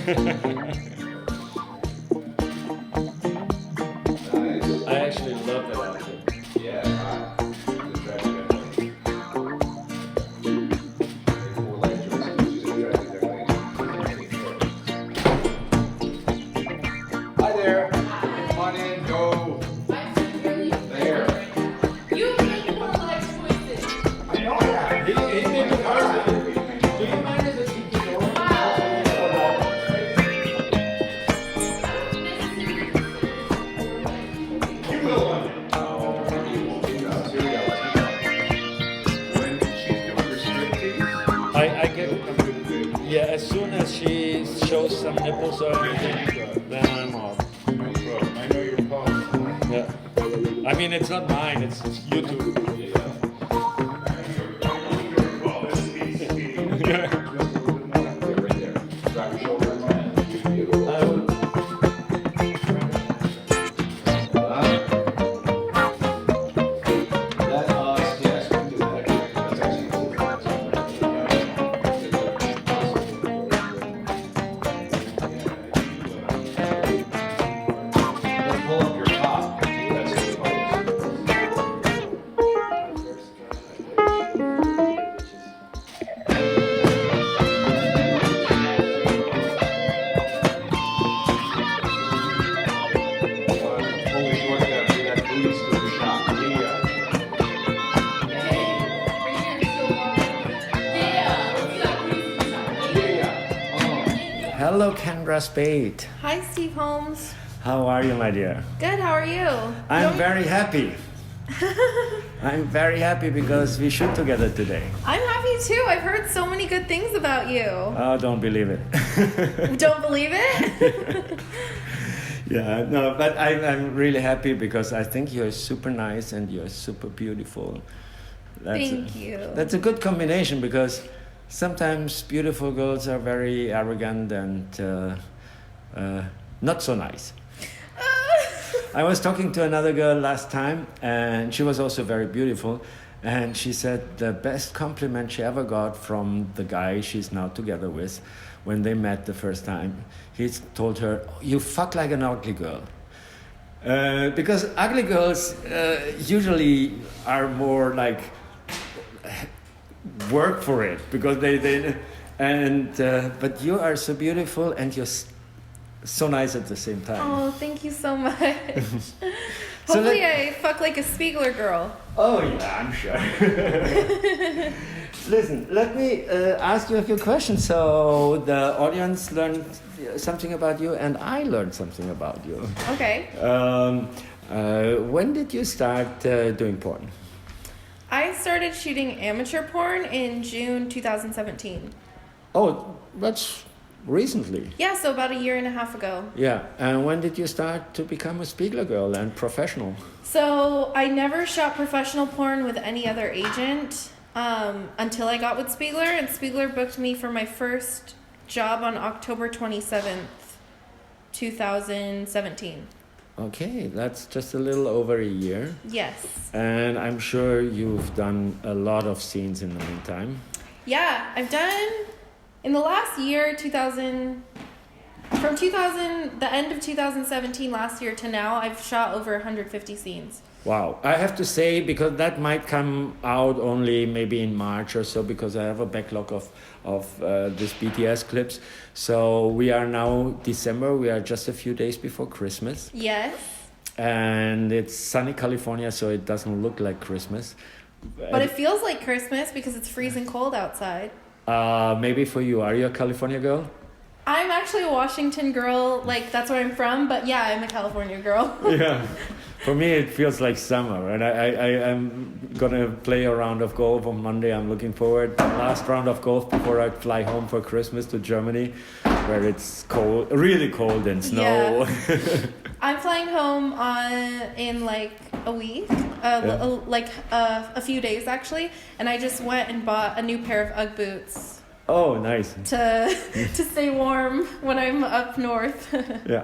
I actually love that outfit. Yeah, it's attractive definitely. It's more like George, she's attractive definitely. Hi there. Come on in, go. There. You make more life choices. I know that. He did the carpet. Do you mind if it's the door? You will one day. Oh, here we go. When she's doing her striptease, I get. Yeah, as soon as she shows some nipples or anything, then I'm off. no problem. I know your pulse. Yeah. I mean, it's not mine, it's YouTube. Pull up your top. That's the Hello, Kendra Spade. Hi, Steve Holmes. How are you, my dear? Good, how are you? I'm very happy. I'm very happy because we shoot together today. I'm happy too. I've heard so many good things about you. Oh, don't believe it. Don't believe it? Yeah, no, but I'm really happy because I think you're super nice and you're super beautiful. Thank you. That's a good combination because sometimes beautiful girls are very arrogant and not so nice. I was talking to another girl last time and she was also very beautiful, and she said the best compliment she ever got from the guy she's now together with, when they met the first time, he told her, "You fuck like an ugly girl." Because ugly girls usually are more like work for it because they but you are so beautiful and you're so nice at the same time. Oh, thank you so much. So Hopefully I fuck like a Spiegler girl. Oh yeah, I'm sure. Listen, let me ask you a few questions so the audience learned something about you and I learned something about you. Okay. When did you start doing porn? I started shooting amateur porn in June 2017. Oh, that's recently. Yeah, so about a year and a half ago. Yeah, and when did you start to become a Spiegler girl and professional? So I never shot professional porn with any other agent until I got with Spiegler, and Spiegler booked me for my first job on October 27th, 2017. Okay, that's just a little over a year. Yes. And I'm sure you've done a lot of scenes in the meantime. Yeah, I've done, in the last year, the end of 2017 last year to now, I've shot over 150 scenes. Wow. I have to say, because that might come out only maybe in March or so, because I have a backlog of these BTS clips. So we are now December, we are just a few days before Christmas. Yes. And it's sunny California, so it doesn't look like Christmas. But it feels like Christmas because it's freezing cold outside. Maybe for you. Are you a California girl? I'm actually a Washington girl, like that's where I'm from, but yeah, I'm a California girl. Yeah. For me, it feels like summer, and I'm gonna play a round of golf on Monday. I'm looking forward. Last round of golf before I fly home for Christmas to Germany, where it's cold, really cold and snow. Yeah. I'm flying home in like a week, a few days actually, and I just went and bought a new pair of UGG boots. Oh, nice. To stay warm when I'm up north. Yeah.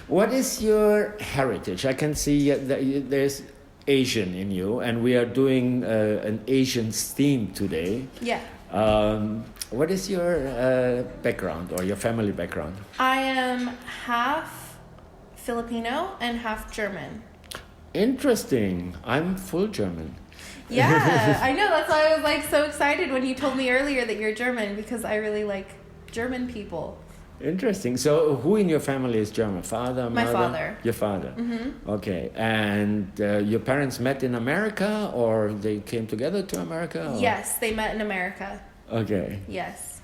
What is your heritage? I can see that there's Asian in you, and we are doing an Asian theme today. Yeah. What is your background or your family background? I am half Filipino and half German. Interesting. I'm full German. Yeah, I know. That's why I was like so excited when you told me earlier that you're German, because I really like German people. Interesting. So, who in your family is German? Father, My mother? father. Your father. Mm-hmm. Okay. And your parents met in America, or they came together to America? Or? Yes, they met in America. Okay. Yes.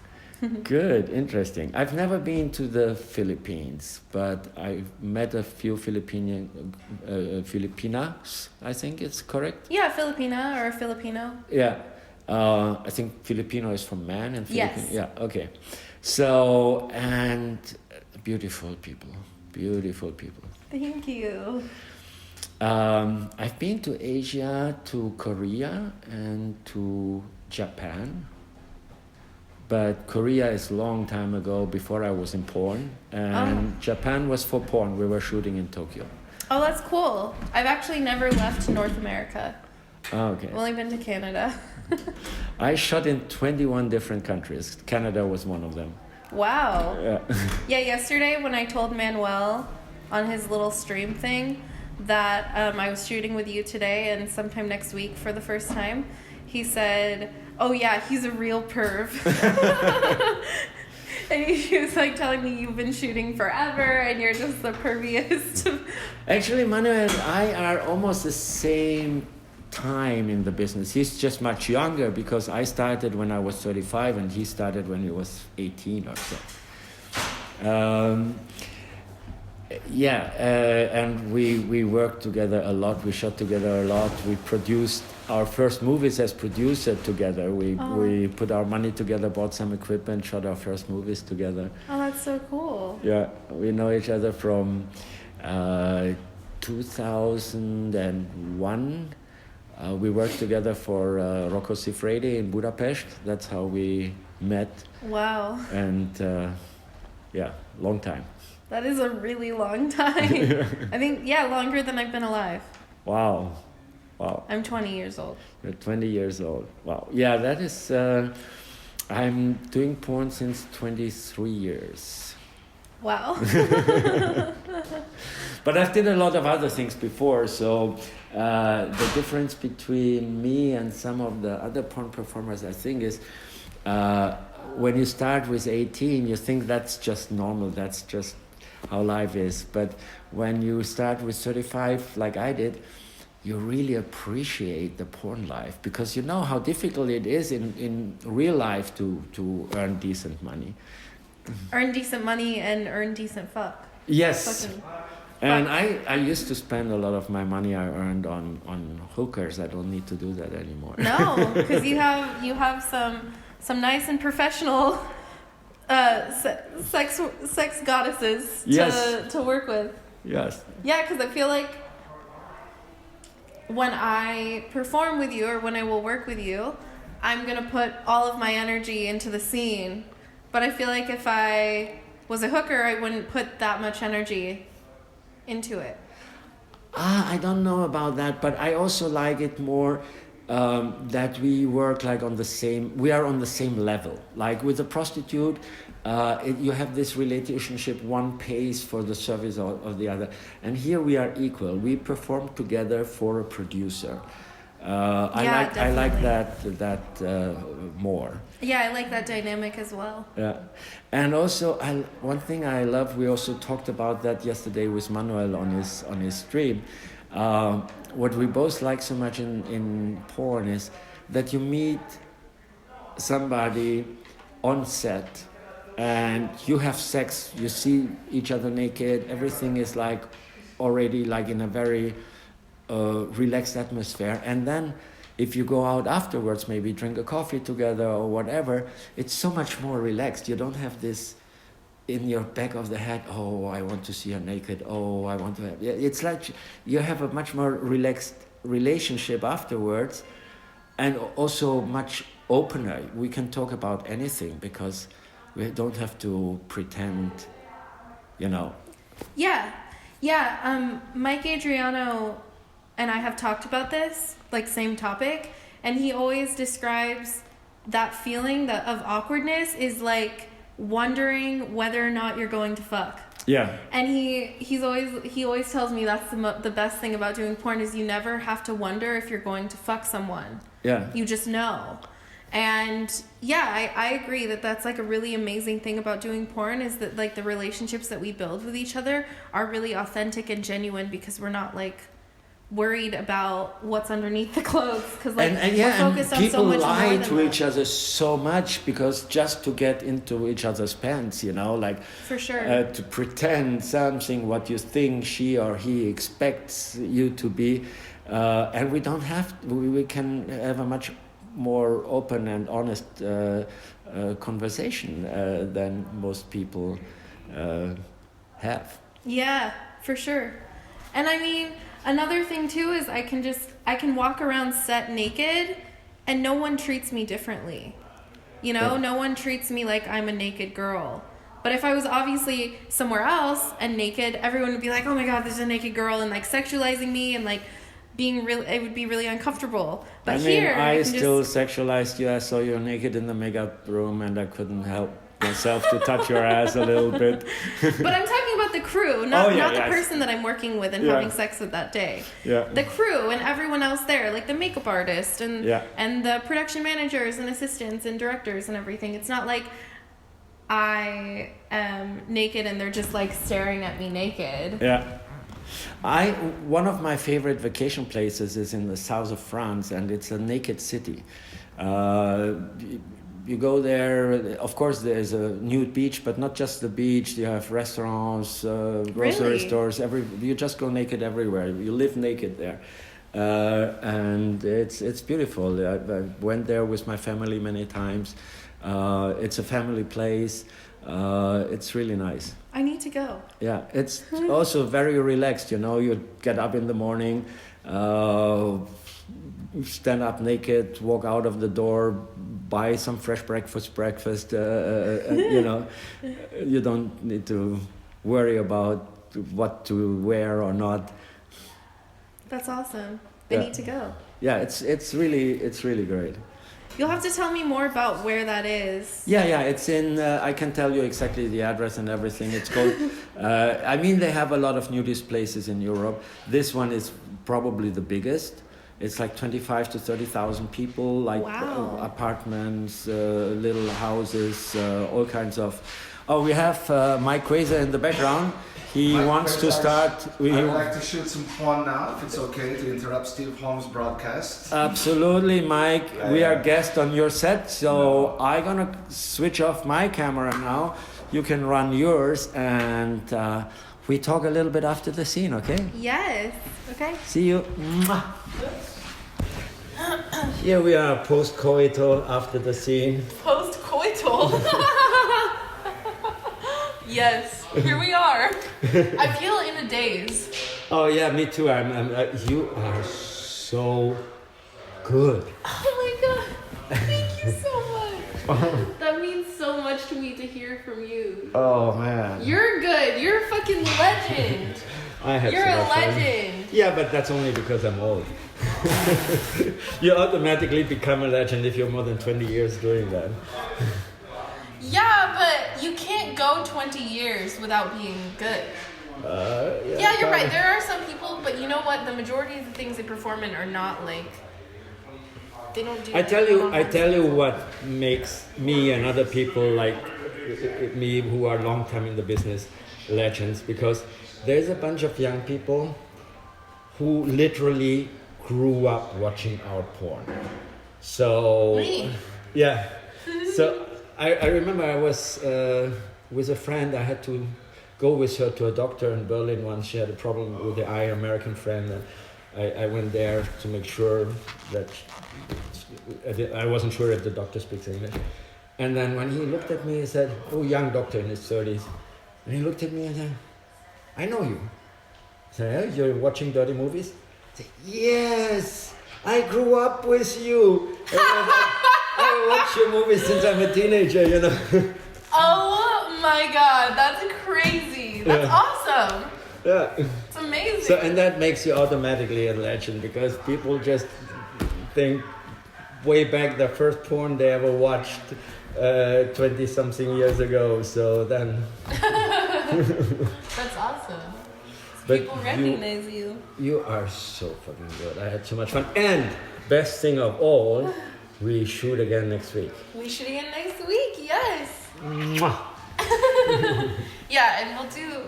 Good. Interesting. I've never been to the Philippines, but I've met a few Filipinas. I think it's correct. Yeah, Filipina or Filipino. Yeah. I think Filipino is from man and Filipino. Yes. Yeah. Okay. So, and beautiful people. Beautiful people. Thank you. I've been to Asia, to Korea, and to Japan. But Korea is a long time ago, before I was in porn. And Japan was for porn. We were shooting in Tokyo. Oh, that's cool. I've actually never left North America. Oh, okay. I've only been to Canada. I shot in 21 different countries. Canada was one of them. Wow. Yeah. Yeah, yesterday when I told Manuel on his little stream thing that I was shooting with you today and sometime next week for the first time, he said, "Oh yeah, he's a real perv." And he was like telling me you've been shooting forever and you're just the perviest. Actually, Manuel and I are almost the same time in the business. He's just much younger, because I started when I was 35 and he started when he was 18 or so. And we worked together a lot. We shot together a lot. We produced our first movies as producer together. We put our money together, bought some equipment, shot our first movies together. Oh, that's so cool. Yeah, we know each other from 2001. We worked together for Rocco Siffredi in Budapest. That's how we met. Wow. And long time. That is a really long time. I think, longer than I've been alive. Wow. I'm 20 years old. You're 20 years old. Wow. Yeah, that is... I'm doing porn since 23 years. Wow. But I've did a lot of other things before, so the difference between me and some of the other porn performers, I think, is when you start with 18, you think that's just normal, that's just how life is. But when you start with 35, like I did, you really appreciate the porn life, because you know how difficult it is in real life to earn decent money. Earn decent money and earn decent fuck. Yes. Fucking And fuck. I used to spend a lot of my money I earned on hookers. I don't need to do that anymore. No, because you have some nice and professional sex goddesses to work with. Yes. Yeah, because I feel like when I perform with you or when I will work with you, I'm gonna put all of my energy into the scene. But I feel like if I was a hooker, I wouldn't put that much energy into it. I don't know about that, but I also like it more that we work like we are on the same level. Like with a prostitute, you have this relationship, one pays for the service of the other. And here we are equal. We perform together for a producer. I like that more. Yeah, I like that dynamic as well. Yeah, and also one thing I love. We also talked about that yesterday with Manuel on his stream. What we both like so much in porn is that you meet somebody on set and you have sex. You see each other naked. Everything is like already like in a very relaxed atmosphere, and then if you go out afterwards, maybe drink a coffee together or whatever, it's so much more relaxed. You don't have this in your back of the head, oh, I want to see her naked, oh, I want to have... It's like you have a much more relaxed relationship afterwards, and also much opener. We can talk about anything because we don't have to pretend, Yeah. Mike Adriano and I have talked about this, like same topic, and he always describes that feeling of awkwardness is like wondering whether or not you're going to fuck. Yeah. And he always tells me that's the best thing about doing porn is you never have to wonder if you're going to fuck someone. Yeah. You just know. And yeah, I agree that's like a really amazing thing about doing porn is that like the relationships that we build with each other are really authentic and genuine because we're not like worried about what's underneath the clothes because like we're focused on so much more than people lie to that. each other so much because just to get into each other's pants, you know, like for sure to pretend something what you think she or he expects you to be, and we don't have we can have a much more open and honest conversation than most people have. Yeah, for sure. And I mean, another thing too is I can walk around set naked and no one treats me differently. You know, no one treats me like I'm a naked girl. But if I was obviously somewhere else and naked, everyone would be like, "Oh my God, there's a naked girl," and like sexualizing me and like it would be really uncomfortable. But I mean, here I still sexualized you. I saw you naked in the makeup room and I couldn't help myself to touch your ass a little bit. But I'm talking about the crew, not the person that I'm working with and having sex with that day. Yeah. The crew and everyone else there, like the makeup artist and the production managers and assistants and directors and everything. It's not like I am naked and they're just like staring at me naked. Yeah. One of my favorite vacation places is in the south of France, and it's a naked city. You go there, of course there's a nude beach, but not just the beach. You have restaurants, grocery stores, you just go naked everywhere. You live naked there. And it's beautiful. I went there with my family many times. It's a family place. It's really nice. I need to go. Yeah, it's also very relaxed, you know. You get up in the morning, stand up naked, walk out of the door, buy some fresh breakfast, you know. You don't need to worry about what to wear or not. That's awesome. I need to go. Yeah, it's really great. You'll have to tell me more about where that is. Yeah, it's in, I can tell you exactly the address and everything. It's called, I mean, they have a lot of nudist places in Europe. This one is probably the biggest. It's like 25 to 30,000 people, like apartments, little houses, all kinds of. Oh, we have Mike Quasar in the background. He wants to start. I would like to shoot some porn now, if it's okay to interrupt Steve Holmes' broadcast. Absolutely, Mike. We are guests on your set, so I'm gonna switch off my camera now. You can run yours, and we talk a little bit after the scene, okay? Yes. Okay. See you. Mwah. Here we are, post-coital, after the scene. Post-coital. Yes, here we are. I feel in a daze. Oh yeah, me too. You are so good. Oh my God, thank you so much. That means so much to me to hear from you. Oh man. You're good. You're a fucking legend. You're a legend. Yeah, but that's only because I'm old. You automatically become a legend if you're more than 20 years doing that. Yeah, but you can't go 20 years without being good. Yeah, you're right. There are some people, but you know what? The majority of the things they perform in are not like. They don't do. I tell you what makes me and other people like me who are long time in the business legends, because there's a bunch of young people who literally grew up watching our porn. So Me. Yeah. So I remember I was with a friend. I had to go with her to a doctor in Berlin once. She had a problem with the eye, American friend, and I went there to make sure that I wasn't sure if the doctor speaks English. And then when he looked at me, he said, "Oh, young doctor in his 30s," and he looked at me and said, "I know you." I said, "You're watching dirty movies?" I said, "Yes, I grew up with you. I watch your movies since I'm a teenager, you know." Oh my God, that's crazy. That's awesome. Yeah. It's amazing. So, and that makes you automatically a legend, because people just think way back the first porn they ever watched 20 something years ago. So then. That's awesome. But People recognize you. You are so fucking good. I had so much fun. And best thing of all, we shoot again next week. We shoot again next week. Yes. Mwah. Yeah, and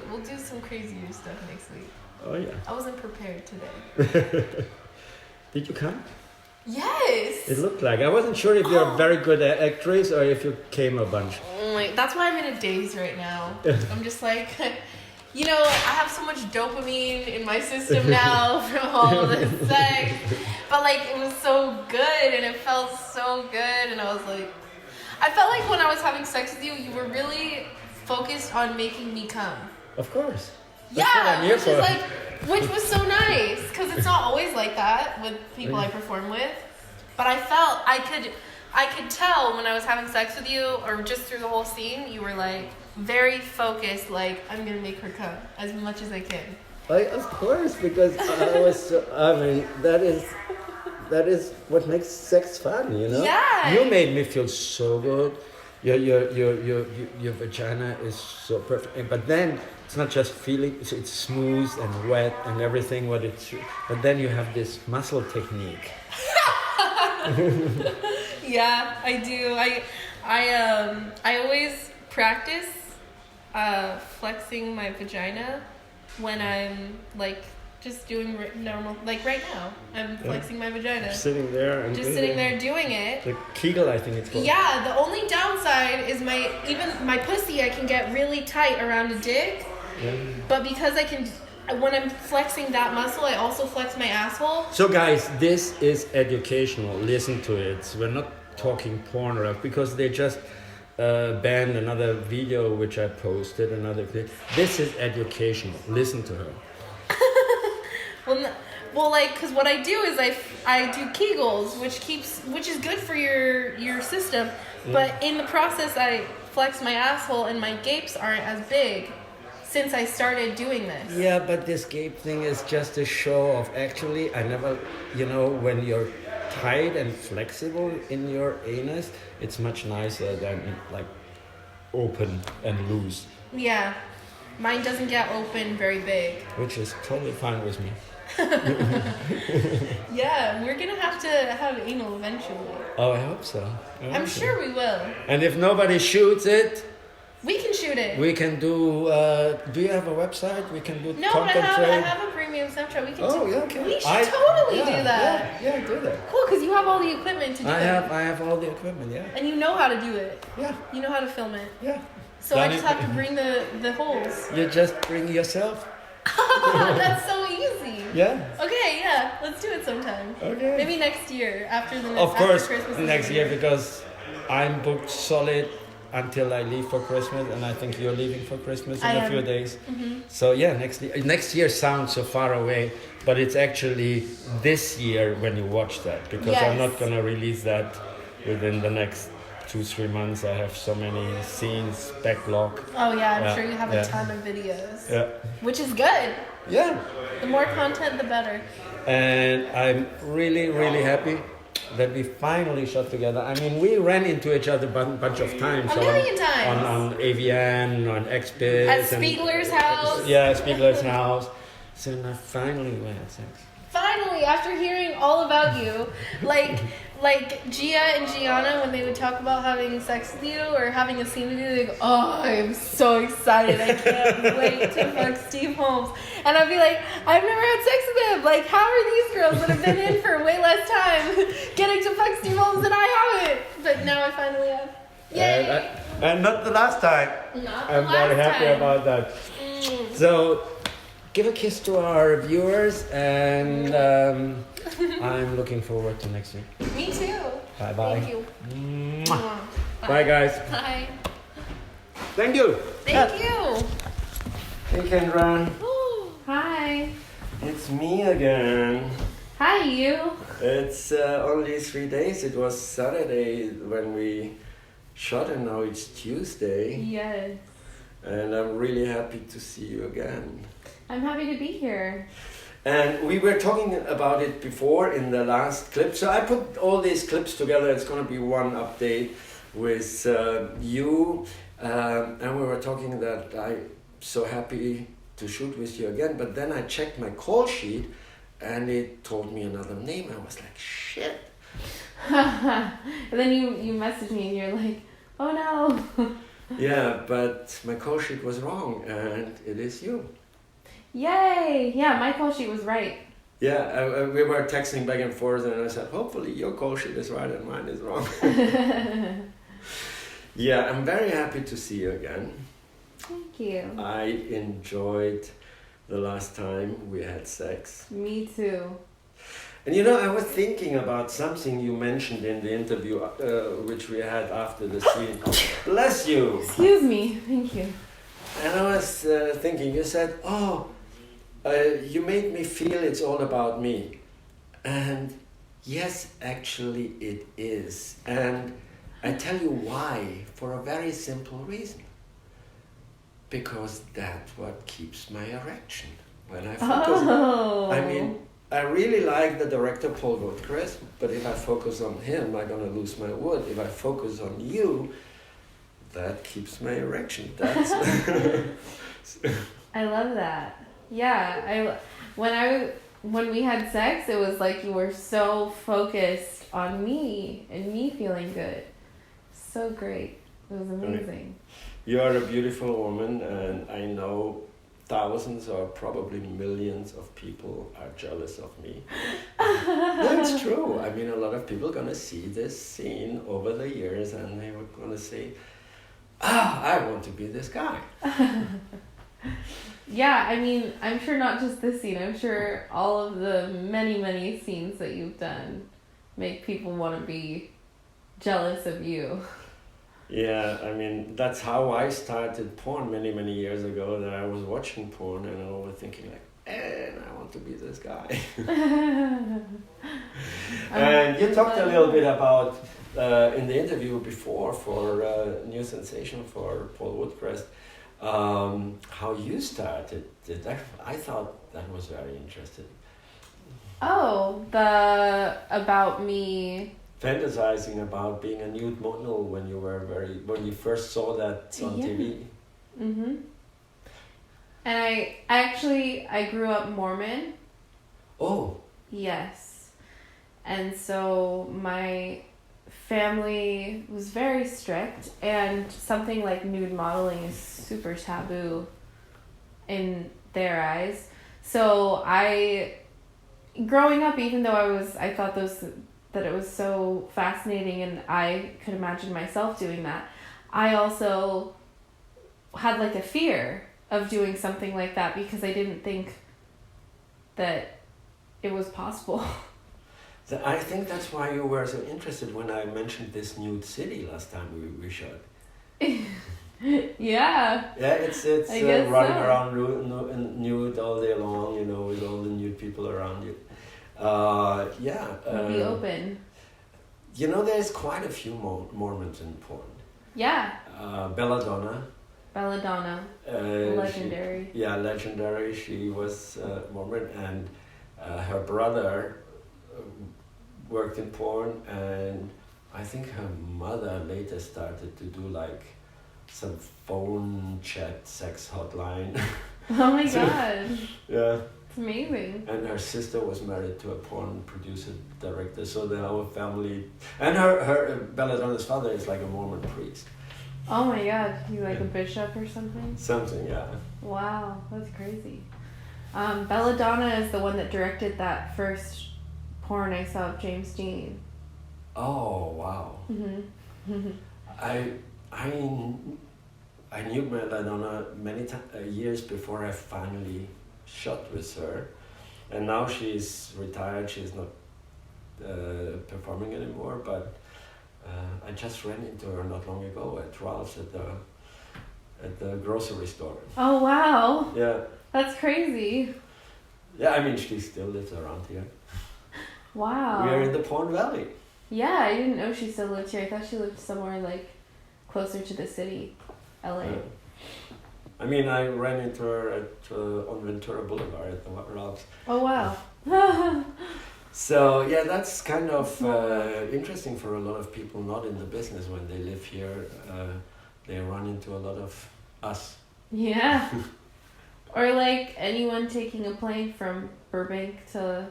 we'll do some crazier stuff next week. Oh yeah. I wasn't prepared today. Did you come? Yes. It looked like. I wasn't sure if you're a very good actress or if you came a bunch. That's why I'm in a daze right now. I'm just like, you know, I have so much dopamine in my system now from all of this sex. But like, it was so good and it felt so good. And I was like, I felt like when I was having sex with you, you were really focused on making me come. Of course. Yeah, which was so nice, because it's not always like that with people I perform with. But I felt I could tell when I was having sex with you, or just through the whole scene, you were like very focused, like I'm gonna make her come as much as I can. Of course, because that is what makes sex fun, you know. Yeah. You made me feel so good. Your vagina is so perfect, but then it's not just feeling; it's smooth and wet and everything. But then you have this muscle technique. Yeah, I do. I always practice flexing my vagina when I'm like just doing normal, like right now. I'm flexing my vagina. Just sitting there doing it. The Kegel, I think it's called. Yeah, the only downside is my pussy I can get really tight around a dick. Yeah. But because when I'm flexing that muscle, I also flex my asshole. So guys, this is educational. Listen to it. We're not talking porn because they just banned another video which I posted, another clip. This is educational. Listen to her. Well, like, cause what I do is I do Kegels, which is good for your system, but in the process I flex my asshole and my gapes aren't as big since I started doing this. Yeah, but this gape thing is just a show of. Actually, I never, when you're tight and flexible in your anus, it's much nicer than like open and loose. Yeah, mine doesn't get open very big. Which is totally fine with me. Yeah, we're gonna have to have anal eventually. Oh, I hope so. I'm sure we will. And if nobody shoots it, we can shoot it. We can do. Do you have a website? We can do. No, but I have a premium Snapchat. We can. Okay. We should totally do that. Yeah, do that. Cool, because you have all the equipment to do it. I have all the equipment. Yeah. And you know how to do it. Yeah. You know how to film it. Yeah. So I just have to bring the holes. You just bring yourself. That's so easy. Yeah. Okay, yeah. Let's do it sometime. Okay. Maybe next year after Christmas. Next year because I'm booked solid until I leave for Christmas, and I think you're leaving for Christmas in a few days. Mm-hmm. So yeah, next year sounds so far away, but it's actually this year when you watch that, because I'm not gonna release that within the next 2-3 months. I have so many scenes backlog. Oh yeah, I'm sure you have a ton of videos. Yeah. Which is good. Yeah. The more content, the better. And I'm really, really happy that we finally shot together. I mean, we ran into each other a bunch of times. A million times. On AVN, on XBiz. At Spiegler's house. Yeah, Spiegler's house. So now finally we had sex. Finally, after hearing all about you, like Gia and Gianna, when they would talk about having sex with you or having a scene with you, they go, "Oh, I'm so excited! I can't wait to fuck Steve Holmes." And I'd be like, "I've never had sex with him. Like, how are these girls that have been in for way less time getting to fuck Steve Holmes and I haven't?" But now I finally have. Yay! And not the last time. I'm very happy about that. So, give a kiss to our viewers, and I'm looking forward to next week. Me too. Bye-bye. Thank you. Bye. Bye, guys. Bye. Thank you. Thank you. Hey, Kendra. Hi. It's me again. Hi, you. It's only 3 days. It was Saturday when we shot, and now it's Tuesday. Yes. And I'm really happy to see you again. I'm happy to be here. And we were talking about it before in the last clip. So I put all these clips together. It's going to be one update with you. And we were talking that I'm so happy to shoot with you again. But then I checked my call sheet and it told me another name. I was like, shit. And then you messaged me and you're like, oh no. Yeah, but my call sheet was wrong and it is you. Yay! Yeah, my call sheet was right. Yeah, we were texting back and forth and I said, hopefully your call sheet is right and mine is wrong. Yeah, I'm very happy to see you again. Thank you. I enjoyed the last time we had sex. Me too. And you know, I was thinking about something you mentioned in the interview which we had after the scene. Bless you! Excuse me. Thank you. And I was thinking, you said, you made me feel it's all about me. And yes, actually it is. And I tell you why, for a very simple reason. Because that's what keeps my erection. When I focus, I mean, I really like the director Paul Woodcrest, but if I focus on him, I'm gonna lose my wood. If I focus on you, that keeps my erection. That's I love that. Yeah, when we had sex, it was like you were so focused on me and me feeling good. So great. It was amazing. You are a beautiful woman, and I know thousands or probably millions of people are jealous of me. No, it's true. I mean, a lot of people are gonna see this scene over the years, and they were gonna say, I want to be this guy. Yeah, I mean, I'm sure not just this scene. I'm sure all of the many, many scenes that you've done make people want to be jealous of you. Yeah, I mean, that's how I started porn many, many years ago, that I was watching porn and I was thinking like, I want to be this guy. And you talked a little bit about, in the interview before for New Sensation for Paul Woodcrest, how you started. I thought that was very interesting. Oh, about me fantasizing about being a nude model when you first saw that on TV. Mhm. And I grew up Mormon. Oh. Yes. And so my family was very strict, and something like nude modeling is super taboo in their eyes. So growing up, even though I thought that it was so fascinating and I could imagine myself doing that, I also had like a fear of doing something like that because I didn't think that it was possible. I think that's why you were so interested when I mentioned this nude city last time we shot. Yeah. Yeah, it's running around nude all day long, you know, with all the nude people around you. Be open. You know, there's quite a few Mormons in porn. Yeah. Belladonna. Legendary. Legendary. She was Mormon, and her brother worked in porn, and I think her mother later started to do like some phone chat sex hotline. Oh my god. Yeah. It's amazing. And her sister was married to a porn producer director, so the whole family, and her Belladonna's father is like a Mormon priest. Oh my god, he's like a bishop or something? Something, yeah. Wow, that's crazy. Belladonna is the one that directed that first porn I saw of James Dean. Oh, wow. Mm-hmm. I knew Belladonna many years before I finally shot with her, and now she's retired. She's not performing anymore, but I just ran into her not long ago at Ralph's at the grocery store. Oh wow. Yeah. That's crazy. Yeah, I mean, she still lives around here. Wow. We are in the Porn Valley. Yeah, I didn't know she still lived here. I thought she lived somewhere like closer to the city, LA. I mean, I ran into her on Ventura Boulevard at the Ralph's. Oh wow. So yeah, that's kind of interesting for a lot of people not in the business when they live here. They run into a lot of us. Yeah. Or like anyone taking a plane from Burbank to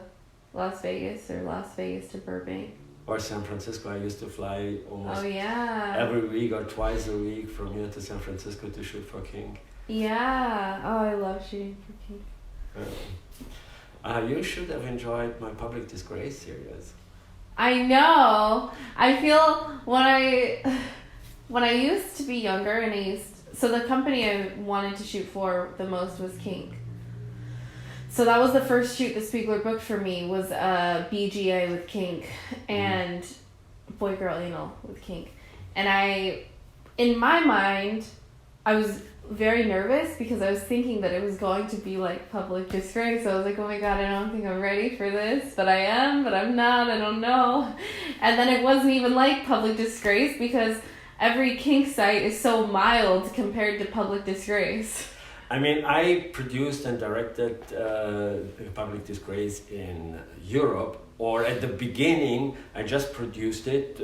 Las Vegas or Las Vegas to Burbank. Or San Francisco. I used to fly almost every week or twice a week from here to San Francisco to shoot for King. Yeah. Oh, I love shooting for King. You should have enjoyed my Public Disgrace series. I know. I feel when I used to be younger and so the company I wanted to shoot for the most was Kink. So that was the first shoot that Spiegler booked for me, was a BGA with Kink and Boy Girl Anal with Kink. And in my mind, I was very nervous because I was thinking that it was going to be like Public Disgrace. So I was like, oh my god, I don't think I'm ready for this, but I am, but I'm not, I don't know. And then it wasn't even like Public Disgrace because every Kink site is so mild compared to Public Disgrace. I mean, I produced and directed Public Disgrace in Europe, or at the beginning, I just produced it.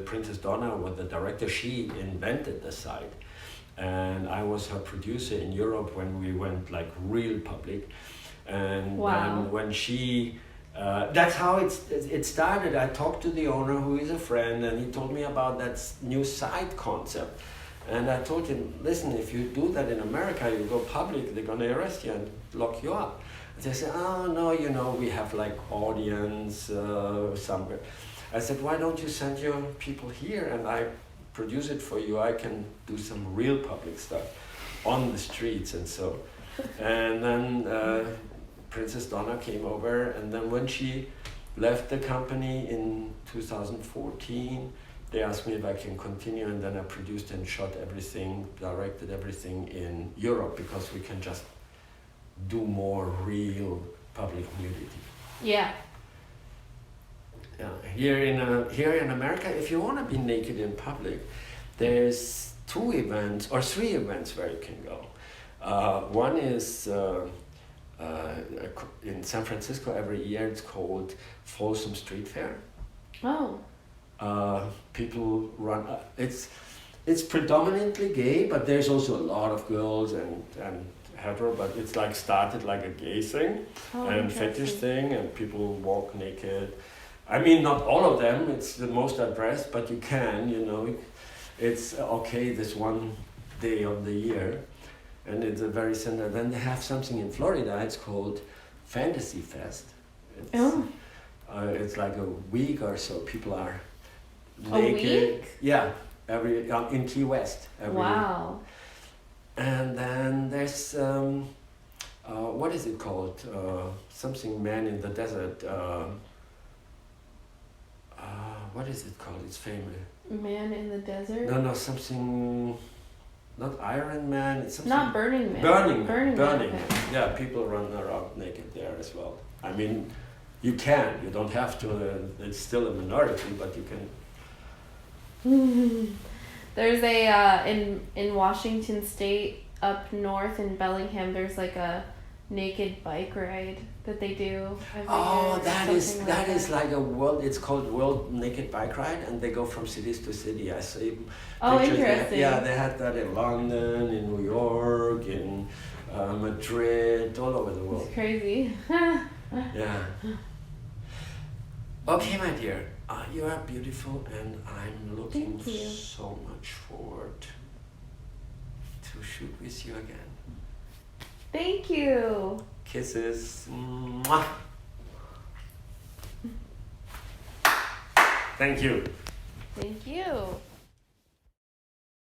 Princess Donna was the director. She invented the site. And I was her producer in Europe when we went like real public. And then when she, that's how it started. I talked to the owner, who is a friend, and he told me about that new site concept. And I told him, listen, if you do that in America, you go public, they're gonna arrest you and lock you up. And they said, oh no, we have like audience somewhere. I said, why don't you send your people here and I produce it for you? I can do some real public stuff on the streets and so. And then Princess Donna came over, and then when she left the company in 2014, they asked me if I can continue, and then I produced and shot everything, directed everything in Europe, because we can just do more real public nudity. Yeah. Here in America, if you want to be naked in public, there's 2 events or 3 events where you can go. One is in San Francisco every year. It's called Folsom Street Fair. Oh. People run. It's predominantly gay, but there's also a lot of girls and hetero. But it's like started like a gay thing and fetish thing, and people walk naked. I mean, not all of them. It's the most addressed, but you can. It's okay this one day of the year, and it's a very similar. Then they have something in Florida. It's called Fantasy Fest. It's like a week or so. People are naked. A week? Yeah, in Key West. Wow. And then there's what is it called? Something Man in the Desert. What is it called? It's famous. Man in the Desert? No, something. Not Iron Man. It's something. Not Burning Man. Burning Man. Okay. Yeah, people run around naked there as well. I mean, you can. You don't have to. It's still a minority, but you can. There's a in Washington State up north in Bellingham. There's like a naked bike ride that they do every year. That is like a world. It's called World Naked Bike Ride, and they go from cities to city. I see. Oh, pictures. interesting. They had that in London, in New York, in Madrid, all over the world. It's crazy. Yeah. Okay, my dear, you are beautiful, and I'm looking so much forward to shoot with you again. Thank you. Kisses. Mwah. Thank you. Thank you.